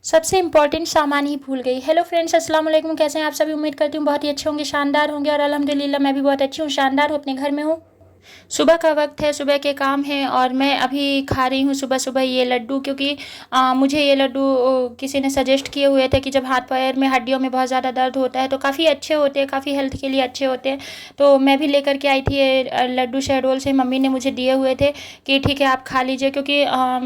सबसे इम्पोर्टेंट सामान ही भूल गई। हेलो फ्रेंड्स, अस्सलाम वालेकुम। कैसे हैं आप सभी? उम्मीद करती हूँ बहुत ही अच्छे होंगे, शानदार होंगे। और अल्हम्दुलिल्लाह मैं भी बहुत अच्छी हूँ, शानदार हूँ, अपने घर में हूँ। सुबह का वक्त है, सुबह के काम हैं और मैं अभी खा रही हूँ सुबह सुबह ये लड्डू, क्योंकि मुझे ये लड्डू किसी ने सजेस्ट किए हुए थे कि जब हाथ पैर में हड्डियों में बहुत ज़्यादा दर्द होता है तो काफ़ी अच्छे होते हैं, काफ़ी हेल्थ के लिए अच्छे होते हैं। तो मैं भी लेकर के आई थी ये लड्डू शहडोल से, मम्मी ने मुझे दिए हुए थे कि ठीक है आप खा लीजिए, क्योंकि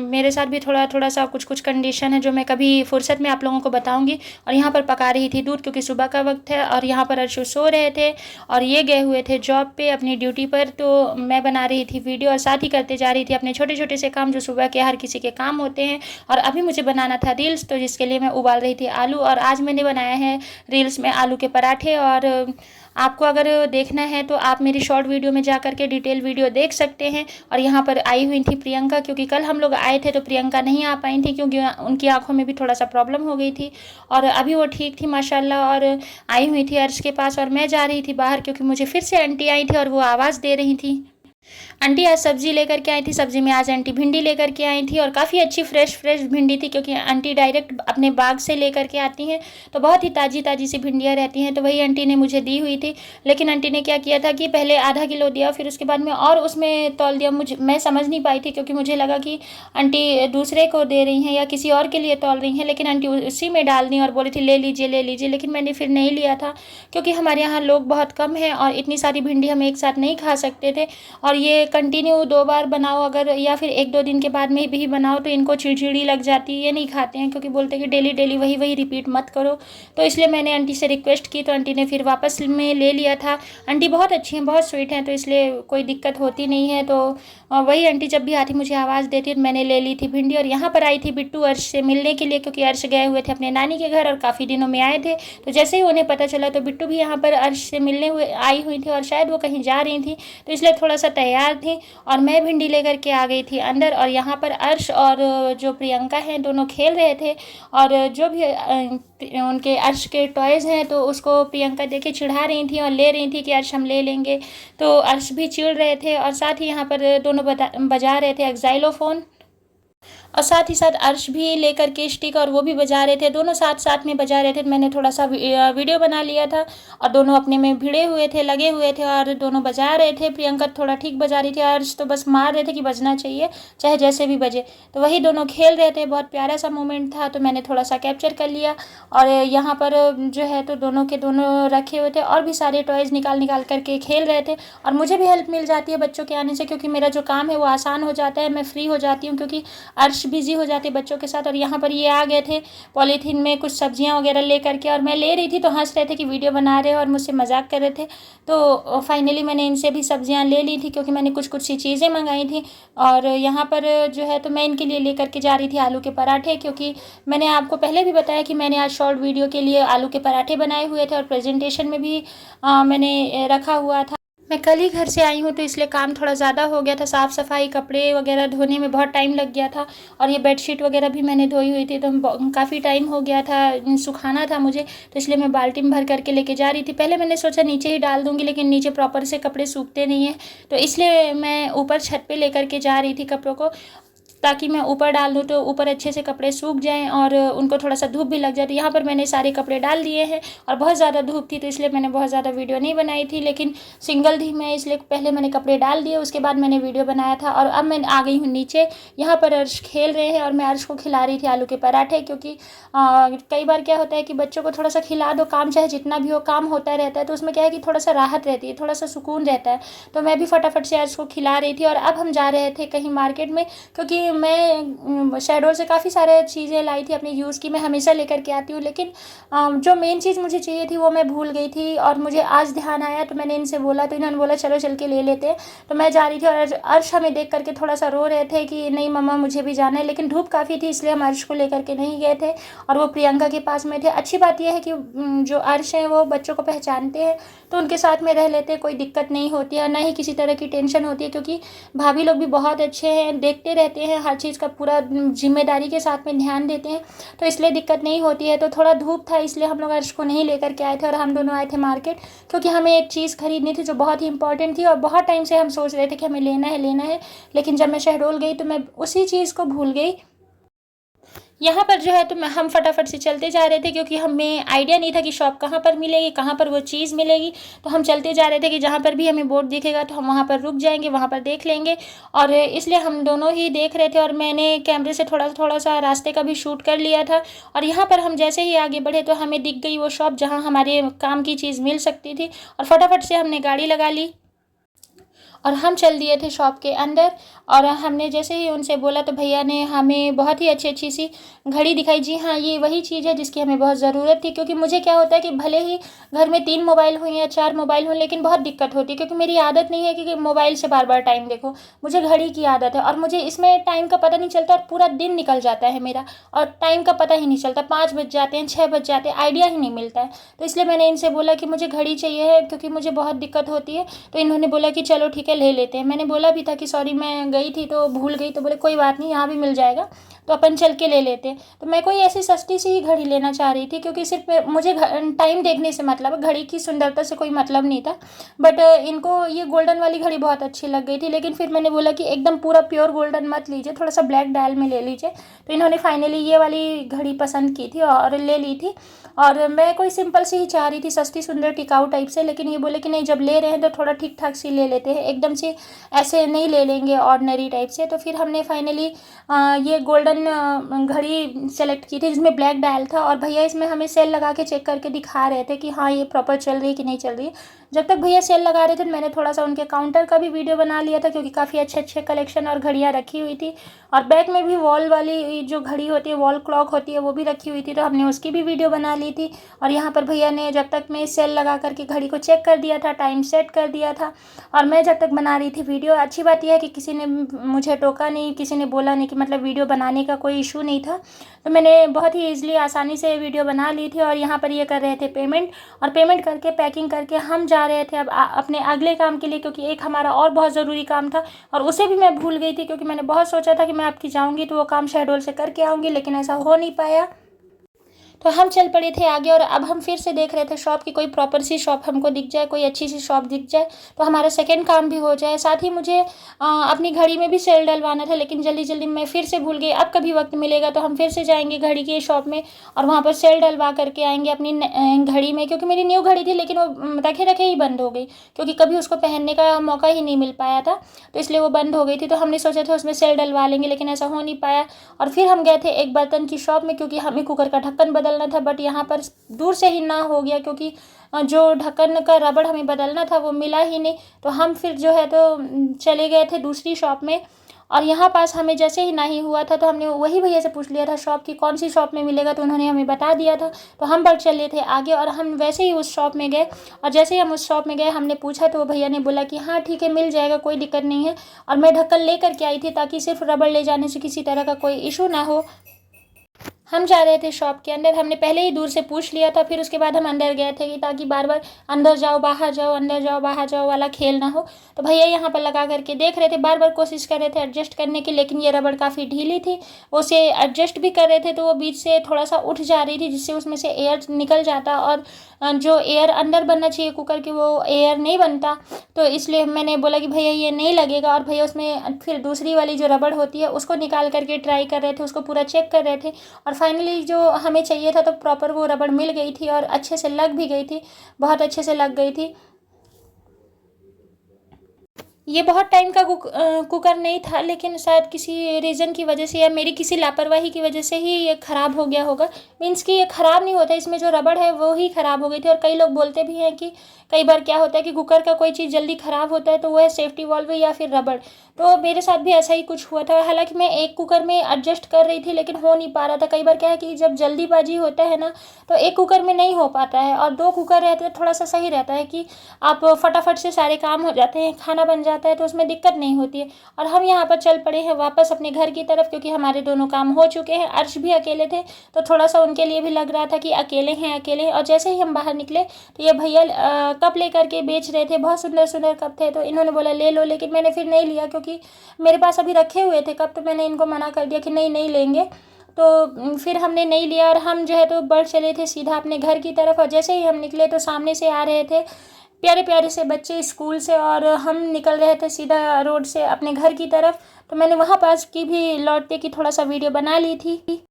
मेरे साथ भी थोड़ा थोड़ा सा कुछ कुछ कंडीशन है जो मैं कभी फुर्सत में आप लोगों को बताऊँगी। और यहाँ पर पका रही थी दूध, क्योंकि सुबह का वक्त है और यहाँ पर अर्शु सो रहे थे और ये गए हुए थे जॉब पे अपनी ड्यूटी पर। तो मैं बना रही थी वीडियो और साथ ही करते जा रही थी अपने छोटे छोटे से काम जो सुबह के हर किसी के काम होते हैं। और अभी मुझे बनाना था रील्स, तो जिसके लिए मैं उबाल रही थी आलू। और आज मैंने बनाया है रील्स में आलू के पराठे। और आपको अगर देखना है तो आप मेरी शॉर्ट वीडियो में जा करके डिटेल वीडियो देख सकते हैं। और यहाँ पर आई हुई थी प्रियंका, क्योंकि कल हम लोग आए थे तो प्रियंका नहीं आ पाई थी, क्योंकि उनकी आंखों में भी थोड़ा सा प्रॉब्लम हो गई थी। और अभी वो ठीक थी माशाल्लाह। और आई हुई थी अर्श के पास और मैं जा रही थी बाहर, क्योंकि मुझे फिर से आंटी आई थी और वो आवाज़ दे रही थी। आंटी आज सब्जी लेकर के आई थी, सब्जी में आज आंटी भिंडी लेकर के आई थी और काफ़ी अच्छी फ्रेश फ्रेश भिंडी थी, क्योंकि आंटी डायरेक्ट अपने बाग से लेकर के आती हैं तो बहुत ही ताज़ी ताज़ी सी भिंडियाँ रहती हैं। तो वही आंटी ने मुझे दी हुई थी। लेकिन आंटी ने क्या किया था कि पहले आधा किलो दिया, फिर उसके बाद में और उसमें तौल दिया। मैं समझ नहीं पाई थी, क्योंकि मुझे लगा कि आंटी दूसरे को दे रही हैं या किसी और के लिए तौल रही हैं, लेकिन आंटी उसी में डाल दी और बोली थी ले लीजिए ले लीजिए। लेकिन मैंने फिर नहीं लिया था, क्योंकि हमारे यहाँ लोग बहुत कम हैं और इतनी सारी भिंडी हम एक साथ नहीं खा सकते थे। और ये कंटिन्यू 2 बार बनाओ अगर, या फिर 1-2 दिन के बाद में भी बनाओ तो इनको चिड़चिड़ी लग जाती है, ये नहीं खाते हैं, क्योंकि बोलते हैं कि डेली डेली वही वही रिपीट मत करो। तो इसलिए मैंने आंटी से रिक्वेस्ट की तो आंटी ने फिर वापस में ले लिया था। आंटी बहुत अच्छी हैं, बहुत स्वीट हैं, तो इसलिए कोई दिक्कत होती नहीं है। तो वही आंटी जब भी आती मुझे आवाज़ देती तो मैंने ले ली थी भिंडी। और यहाँ पर आई थी बिट्टू अर्श से मिलने के लिए, क्योंकि अर्श गए हुए थे अपने नानी के घर और काफ़ी दिनों में आए थे। तो जैसे ही उन्हें पता चला तो बिट्टू भी यहाँ पर अर्श से मिलने हुए आई हुई थी और शायद वो कहीं जा रही थी, तो इसलिए थोड़ा सा तैयार थी। और मैं भिंडी लेकर के आ गई थी अंदर। और यहाँ पर अर्श और जो प्रियंका हैं दोनों खेल रहे थे। और जो भी उनके अर्श के टॉयज़ हैं तो उसको प्रियंका देखे चिढ़ा रही थी और ले रही थी कि अर्श हम ले लेंगे। तो अर्श भी चिढ़ रहे थे और साथ ही यहाँ पर दोनों बजा रहे थे एक्साइलोफोन। और साथ ही साथ अर्श भी लेकर के स्टिक और वो भी बजा रहे थे, दोनों साथ साथ में बजा रहे थे। मैंने थोड़ा सा वीडियो बना लिया था और दोनों अपने में भिड़े हुए थे, लगे हुए थे और दोनों बजा रहे थे। प्रियंका थोड़ा ठीक बजा रही थी, अर्श तो बस मार रहे थे कि बजना चाहिए चाहे जैसे भी बजे। तो वही दोनों खेल रहे थे, बहुत प्यारा सा मोमेंट था, तो मैंने थोड़ा सा कैप्चर कर लिया। और यहाँ पर जो है तो दोनों के दोनों रखे हुए थे और भी सारे टॉयज़ निकाल निकाल करके खेल रहे थे। और मुझे भी हेल्प मिल जाती है बच्चों के आने से, क्योंकि मेरा जो काम है वो आसान हो जाता है, मैं फ्री हो जाती हूँ, क्योंकि अर्श बिजी हो जाते बच्चों के साथ। और यहाँ पर ये आ गए थे पॉलीथीन में कुछ सब्जियाँ वगैरह ले करके, और मैं ले रही थी तो हंस रहे थे कि वीडियो बना रहे हो और मुझसे मजाक कर रहे थे। तो फाइनली मैंने इनसे भी सब्जियाँ ले ली थी, क्योंकि मैंने कुछ कुछ सी चीज़ें मंगाई थी। और यहाँ पर जो है तो मैं इनके लिए ले करके जा रही थी आलू के पराठे, क्योंकि मैंने आपको पहले भी बताया कि मैंने आज शॉर्ट वीडियो के लिए आलू के पराठे बनाए हुए थे और प्रेजेंटेशन में भी मैंने रखा हुआ था। मैं कल ही घर से आई हूँ तो इसलिए काम थोड़ा ज़्यादा हो गया था, साफ़ सफाई कपड़े वगैरह धोने में बहुत टाइम लग गया था। और ये बेडशीट वगैरह भी मैंने धोई हुई थी, तो काफ़ी टाइम हो गया था, सुखाना था मुझे, तो इसलिए मैं बाल्टी में भर करके लेके जा रही थी। पहले मैंने सोचा नीचे ही डाल दूँगी, लेकिन नीचे प्रॉपर से कपड़े सूखते नहीं हैं, तो इसलिए मैं ऊपर छत पर लेकर के जा रही थी कपड़ों को, ताकि मैं ऊपर डाल दूँ तो ऊपर अच्छे से कपड़े सूख जाएं और उनको थोड़ा सा धूप भी लग जाती है। यहाँ पर मैंने सारे कपड़े डाल दिए हैं और बहुत ज़्यादा धूप थी तो इसलिए मैंने बहुत ज़्यादा वीडियो नहीं बनाई थी, लेकिन सिंगल थी मैं, इसलिए पहले मैंने कपड़े डाल दिए, उसके बाद मैंने वीडियो बनाया था। और अब मैं आ गई हूँ नीचे। यहाँ पर अर्श खेल रहे हैं और मैं अर्श को खिला रही थी आलू के पराठे, क्योंकि कई बार क्या होता है कि बच्चों को थोड़ा सा खिला दो, काम चाहे जितना भी हो काम होता रहता है, तो उसमें क्या है कि थोड़ा सा राहत रहती है, थोड़ा सा सुकून रहता है। तो मैं भी फटाफट से अर्श को खिला रही थी। और अब हम जा रहे थे कहीं मार्केट में, क्योंकि मैं शहडोल से काफ़ी सारे चीज़ें लाई थी अपनी यूज़ की, मैं हमेशा लेकर के आती हूँ, लेकिन जो मेन चीज़ मुझे चाहिए थी वो मैं भूल गई थी। और मुझे आज ध्यान आया तो मैंने इनसे बोला, तो इन्होंने बोला चलो चल के ले लेते हैं। तो मैं जा रही थी और अर्श हमें देख करके थोड़ा सा रो रहे थे कि नहीं मम्मा मुझे भी जाना है, लेकिन धूप काफ़ी थी इसलिए हम अर्श को लेकर के नहीं गए थे और वो प्रियंका के पास में थे। अच्छी बात यह है कि जो अर्श हैं वो बच्चों को पहचानते हैं, तो उनके साथ में रह लेते, कोई दिक्कत नहीं होती है, ना ही किसी तरह की टेंशन होती है, क्योंकि भाभी लोग भी बहुत अच्छे हैं, देखते रहते हैं, हर चीज़ का पूरा जिम्मेदारी के साथ में ध्यान देते हैं, तो इसलिए दिक्कत नहीं होती है। तो थोड़ा धूप था इसलिए हम लोग अर्श को नहीं लेकर के आए थे और हम दोनों आए थे मार्केट, क्योंकि हमें एक चीज़ खरीदनी थी जो बहुत ही इंपॉर्टेंट थी और बहुत टाइम से हम सोच रहे थे कि हमें लेना है लेना है, लेकिन जब मैं शहडोल गई तो मैं उसी चीज़ को भूल गई। यहाँ पर जो है तो हम फटाफट से चलते जा रहे थे, क्योंकि हमें आइडिया नहीं था कि शॉप कहाँ पर मिलेगी, कहाँ पर वो चीज़ मिलेगी। तो हम चलते जा रहे थे कि जहाँ पर भी हमें बोर्ड दिखेगा तो हम वहाँ पर रुक जाएंगे, वहाँ पर देख लेंगे। और इसलिए हम दोनों ही देख रहे थे, और मैंने कैमरे से थोड़ा सा रास्ते का भी शूट कर लिया था। और यहाँ पर हम जैसे ही आगे बढ़े तो हमें दिख गई वो शॉप जहाँ हमारे काम की चीज़ मिल सकती थी, और फटाफट से हमने गाड़ी लगा ली और हम चल दिए थे शॉप के अंदर। और हमने जैसे ही उनसे बोला तो भैया ने हमें बहुत ही अच्छी सी घड़ी दिखाई। जी हाँ, ये वही चीज़ है जिसकी हमें बहुत ज़रूरत थी, क्योंकि मुझे क्या होता है कि भले ही घर में 3 मोबाइल हों या 4 मोबाइल हों, लेकिन बहुत दिक्कत होती है, क्योंकि मेरी आदत नहीं है कि मोबाइल से बार बार टाइम देखो। मुझे घड़ी की आदत है, और मुझे इसमें टाइम का पता नहीं चलता, और पूरा दिन निकल जाता है मेरा, और टाइम का पता ही नहीं चलता। 5 बज जाते हैं, 6 बज जाते हैं, आइडिया ही नहीं मिलता है। तो इसलिए मैंने इनसे बोला कि मुझे घड़ी चाहिए है, क्योंकि मुझे बहुत दिक्कत होती है। तो इन्होंने बोला कि चलो ठीक है, ले लेते हैं। मैंने बोला भी था कि सॉरी मैं गई थी तो भूल गई, तो बोले कोई बात नहीं, यहाँ भी मिल जाएगा, तो अपन चल के ले लेते हैं। तो मैं कोई ऐसी सस्ती सी ही घड़ी लेना चाह रही थी, क्योंकि सिर्फ मुझे टाइम देखने से मतलब, घड़ी की सुंदरता से कोई मतलब नहीं था। बट इनको ये गोल्डन वाली घड़ी बहुत अच्छी लग गई थी, लेकिन फिर मैंने बोला कि एकदम पूरा प्योर गोल्डन मत लीजिए, थोड़ा सा ब्लैक डायल में ले लीजिए। तो इन्होंने फाइनली ये वाली घड़ी पसंद की थी और ले ली थी। और मैं कोई सिंपल सी ही चाह रही थी, सस्ती सुंदर टिकाऊ टाइप से, लेकिन ये बोले कि नहीं, जब ले रहे हैं तो थोड़ा ठीक ठाक सी ले लेते हैं, एकदम से ऐसे नहीं ले लेंगे ऑर्डिनरी टाइप से। तो फिर हमने फाइनली ये गोल्डन घड़ी सेलेक्ट की थी जिसमें ब्लैक डायल था, और भैया इसमें हमें सेल लगा के चेक करके दिखा रहे थे कि हाँ ये प्रॉपर चल रही है कि नहीं चल रही है। जब तक भैया सेल लगा रहे थे मैंने थोड़ा सा उनके काउंटर का भी वीडियो बना लिया था, क्योंकि काफ़ी अच्छे कलेक्शन और घड़ियाँ रखी हुई थी। और बैक में भी वॉल वाली जो घड़ी होती है, वॉल क्लॉक होती है, वो भी रखी हुई थी, तो हमने उसकी भी वीडियो बना ली थी। और यहाँ पर भैया ने जब तक मैं सेल लगा करके घड़ी को चेक कर दिया था, टाइम सेट कर दिया था, और मैं जब तक बना रही थी वीडियो। अच्छी बात यह है कि किसी ने मुझे टोका नहीं, किसी ने बोला नहीं, कि मतलब वीडियो बनाने का कोई इशू नहीं था। तो मैंने बहुत ही ईजिली आसानी से वीडियो बना ली थी। और यहाँ पर ये कर रहे थे पेमेंट, और पेमेंट करके पैकिंग करके हम जा रहे थे अब अपने अगले काम के लिए, क्योंकि एक हमारा और बहुत ज़रूरी काम था, और उसे भी मैं भूल गई थी, क्योंकि मैंने बहुत सोचा था कि मैं आपकी जाऊँगी तो वो काम शहडोल से करके आऊँगी, लेकिन ऐसा हो नहीं पाया। तो हम चल पड़े थे आगे, और अब हम फिर से देख रहे थे शॉप की, कोई प्रॉपर सी शॉप हमको दिख जाए, कोई अच्छी सी शॉप दिख जाए, तो हमारा सेकंड काम भी हो जाए। साथ ही मुझे अपनी घड़ी में भी सेल डलवाना था, लेकिन जल्दी जल्दी मैं फिर से भूल गई। अब कभी वक्त मिलेगा तो हम फिर से जाएंगे घड़ी की शॉप में, और वहाँ पर सेल डलवा करके आएंगे अपनी घड़ी में, क्योंकि मेरी न्यू घड़ी थी, लेकिन वो रखे रखे ही बंद हो गई, क्योंकि कभी उसको पहनने का मौका ही नहीं मिल पाया था, तो इसलिए वो बंद हो गई थी। तो हमने सोचा था उसमें सेल डलवा लेंगे, लेकिन ऐसा हो नहीं पाया। और फिर हम गए थे एक बर्तन की शॉप में, क्योंकि हमें कुकर का ढक्कन बदलना था, बट यहाँ पर दूर से ही ना हो गया, क्योंकि जो ढक्कन का रबड़ हमें बदलना था वो मिला ही नहीं। तो हम फिर जो है तो चले गए थे दूसरी शॉप में, और यहाँ पास हमें जैसे ही नहीं हुआ था तो हमने वही भैया से पूछ लिया था शॉप की कौन सी शॉप में मिलेगा, तो उन्होंने हमें बता दिया था। तो हम बढ़ चले थे आगे, और हम वैसे ही उस शॉप में गए, और जैसे ही हम उस शॉप में गए हमने पूछा तो वो भैया ने बोला कि हाँ ठीक है, मिल जाएगा, कोई दिक्कत नहीं है। और मैं ढक्कन लेकर के आई थी, ताकि सिर्फ रबड़ ले जाने से किसी तरह का कोई इशू ना हो। हम जा रहे थे शॉप के अंदर, हमने पहले ही दूर से पूछ लिया था, फिर उसके बाद हम अंदर गए थे, कि ताकि बार बार अंदर जाओ बाहर जाओ, अंदर जाओ बाहर जाओ वाला खेल ना हो। तो भैया यहाँ पर लगा करके देख रहे थे, बार बार कोशिश कर रहे थे एडजस्ट करने की, लेकिन ये रबड़ काफ़ी ढीली थी। वो उसे एडजस्ट भी कर रहे थे तो वो बीच से थोड़ा सा उठ जा रही थी, जिससे उसमें से एयर निकल जाता, और जो एयर अंदर बनना चाहिए कुकर की वो एयर नहीं बनता। तो इसलिए मैंने बोला कि भैया ये नहीं लगेगा, और भैया उसमें फिर दूसरी वाली जो रबड़ होती है उसको निकाल करके ट्राई कर रहे थे, उसको पूरा चेक कर रहे थे। और फाइनली जो हमें चाहिए था तो प्रॉपर वो रबड़ मिल गई थी, और अच्छे से लग भी गई थी, बहुत अच्छे से लग गई थी। ये बहुत टाइम का कुकर नहीं था, लेकिन शायद किसी रीज़न की वजह से या मेरी किसी लापरवाही की वजह से ही ये ख़राब हो गया होगा। मीन्स कि ये ख़राब नहीं होता, इसमें जो रबड़ है वो ही ख़राब हो गई थी। और कई लोग बोलते भी हैं कि कई बार क्या होता है कि कुकर का कोई चीज़ जल्दी ख़राब होता है तो वो है सेफ्टी वाल्व या फिर रबड़। तो मेरे साथ भी ऐसा ही कुछ हुआ था। हालांकि मैं एक कुकर में एडजस्ट कर रही थी, लेकिन हो नहीं पा रहा था। कई बार क्या है कि जब जल्दीबाजी होता है ना, तो एक कुकर में नहीं हो पाता है, और 2 कुकर रहते हैं थोड़ा सा सही रहता है कि आप फटाफट से सारे काम हो जाते हैं, खाना बन जाता है, तो उसमें दिक्कत नहीं होती है। और हम यहाँ पर चल पड़े हैं वापस अपने घर की तरफ, क्योंकि हमारे दोनों काम हो चुके हैं। अर्श भी अकेले थे, तो थोड़ा सा उनके लिए भी लग रहा था कि अकेले हैं अकेले। और जैसे ही हम बाहर निकले तो ये भैया कप लेकर के बेच रहे थे, बहुत सुंदर सुंदर कप थे। तो इन्होंने बोला ले लो, लेकिन मैंने फिर नहीं लिया, क्योंकि मेरे पास अभी रखे हुए थे कप, तो मैंने इनको मना कर दिया कि नहीं नहीं लेंगे। तो फिर हमने नहीं लिया, और हम जो है तो बढ़ चले थे सीधा अपने घर की तरफ। और जैसे ही हम निकले तो सामने से आ रहे थे प्यारे प्यारे से बच्चे स्कूल से, और हम निकल रहे थे सीधा रोड से अपने घर की तरफ। तो मैंने वहाँ पास की भी लौटते की थोड़ा सा वीडियो बना ली थी।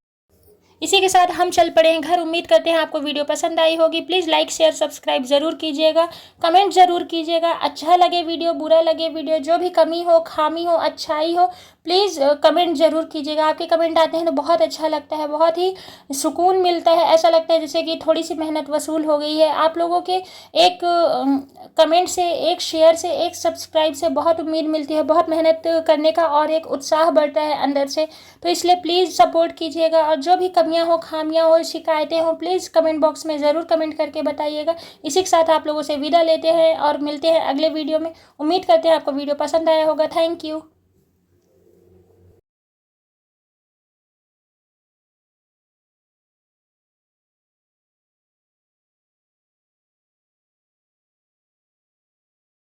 इसी के साथ हम चल पड़े हैं घर। उम्मीद करते हैं आपको वीडियो पसंद आई होगी। प्लीज़ लाइक शेयर सब्सक्राइब ज़रूर कीजिएगा, कमेंट ज़रूर कीजिएगा। अच्छा लगे वीडियो, बुरा लगे वीडियो, जो भी कमी हो, खामी हो, अच्छाई हो, प्लीज़ कमेंट ज़रूर कीजिएगा। आपके कमेंट आते हैं तो बहुत अच्छा लगता है, बहुत ही सुकून मिलता है। ऐसा लगता है जैसे कि थोड़ी सी मेहनत वसूल हो गई है। आप लोगों के एक कमेंट से, एक शेयर से, एक सब्सक्राइब से बहुत उम्मीद मिलती है, बहुत मेहनत करने का और एक उत्साह बढ़ता है अंदर से। तो इसलिए प्लीज़ सपोर्ट कीजिएगा और जो भी कमियां हो, खामियां हो, शिकायतें हो, प्लीज़ कमेंट बॉक्स में ज़रूर कमेंट करके बताइएगा। इसी के साथ आप लोगों से विदा लेते हैं और मिलते हैं अगले वीडियो में। उम्मीद करते हैं आपको वीडियो पसंद आया होगा। Thank you.